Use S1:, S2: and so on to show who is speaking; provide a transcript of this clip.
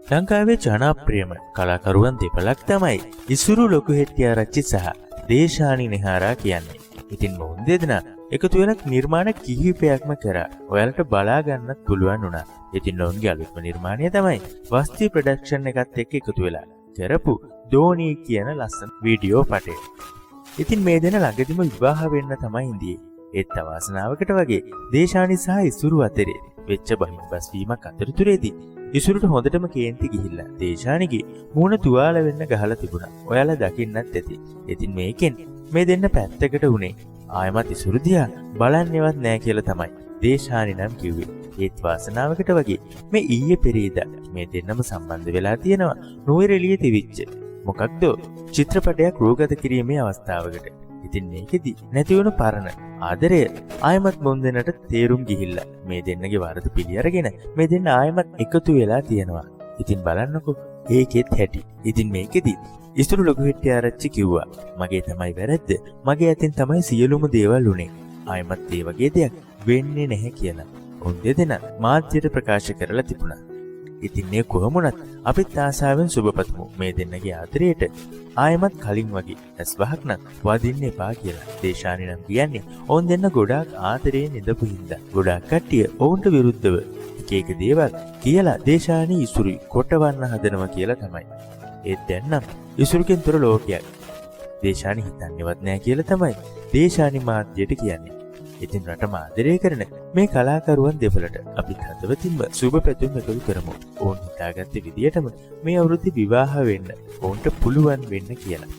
S1: ලංකාවේ ජනප්‍රියම කලාකරුවන් දෙපළක් තමයි ඉසුරු ලොකු හෙට්ටිආරච්චි සහ දේශානි නෙහාරා කියන්නේ. ඉතින් මොවුන් දෙදෙනා එකතු වෙලා නිර්මාණ කිහිපයක්ම කරා ඔයාලට බලා ගන්නත් පුළුවන් වුණා. ඉතින් ඔවුන්ගේ අලුත්ම නිර්මාණය තමයි වස්ති ප්‍රොඩක්ෂන් එකත් එක්ක එකතු වෙලා කරපු දෝනී කියන ලස්සන වීඩියෝ පටය. ඉතින් මේ දෙන ළඟදිම විවාහ වෙන්න තමයි ඉඳියේ. ඒත් අවාසනාවකට වගේ දේශානි සහ ඉසුරු අතරේ වෙච්ච බහින්බස් වීමක් අතරතුරේදී ඉසුරුට හොඳටම කේන්ති ගිහිල්ලා දේශානිගේ මූණ තුවාල වෙන්න ගහලා තිබුණා. ඔයාලා දකින්නත් ඇති. ඉතින් මේකෙන් මේ දෙන්න පැත්තකට උනේ ආයමත් ඉසුරු දිහා බලන්නේවත් නෑ කියලා තමයි දේශානි නම් කිව්වේ. ඒත් වාසනාවකට වගේ මේ ඊයේ පෙරේදා මේ දෙන්නම සම්බන්ධ වෙලා තියෙනවා නුවරඑළියේ තිබිච්ච මොකක්ද චිත්‍රපටයක් රූගත කිරීමේ අවස්ථාවකට. ඉතින් මේකෙදි නැති වුණු පරණ ආදරය ආයමත් මොන් දෙන්නට තේරුම් ගිහිල්ලා මේ දෙන්නගේ වරද පිළි අරගෙන මේ දෙන්න ආයමත් එකතු වෙලා තියෙනවා. ඉතින් බලන්නකෝ ඒකෙත් හැටි. ඉතින් මේකෙදි ඉසුරු ලොකු හෙට්ටිආරච්චි කිව්වා මගේ තමයි වැරද්ද. මගේ අතින් තමයි සියලුම දේවල් උනේ. ආයමත් ඒ වගේ දෙයක් වෙන්නේ නැහැ කියලා. උන් දෙදෙනා මාධ්‍යයට ප්‍රකාශ කරලා තිබුණා. ඉතින් මේ කොහොමුණත් අපිත් ආසාවෙන් සුබපතමු මේ දෙන්නගේ ආදරයට ආයමත් කලින් වගේ ඇස් වහක් නම් වදින්න එපා කියලා. දේශානි නම් කියන්නේ ඔවුන් දෙන්න ගොඩාක් ආදරයෙන් ඉඳපු හින්දා ගොඩාක් කට්ටිය ඔවුන්ට විරුද්ධව එක එක දේවල් කියලා දේශානි ඉසුරුයි කොටවන්න හදනවා කියලා තමයි. ඒත් දැන් නම් ඉසුරුගෙන් තොර ලෝකයක් දේශානි හිතන්නේවත් නැහැ කියලා තමයි දේශානි මාධ්‍යයට කියන්නේ. ඉතින් රට ආදරය කරන මේ කලාකරුවන් දෙපළට අපිත් හදවතින්ම සුබ පැතුම් එකතු කරමු. ඔවුන් හිතාගත්තේ විදියටම මේ අවුරුද්දේ විවාහ වෙන්න ඔවුන්ට පුළුවන් වෙන්න කියලා.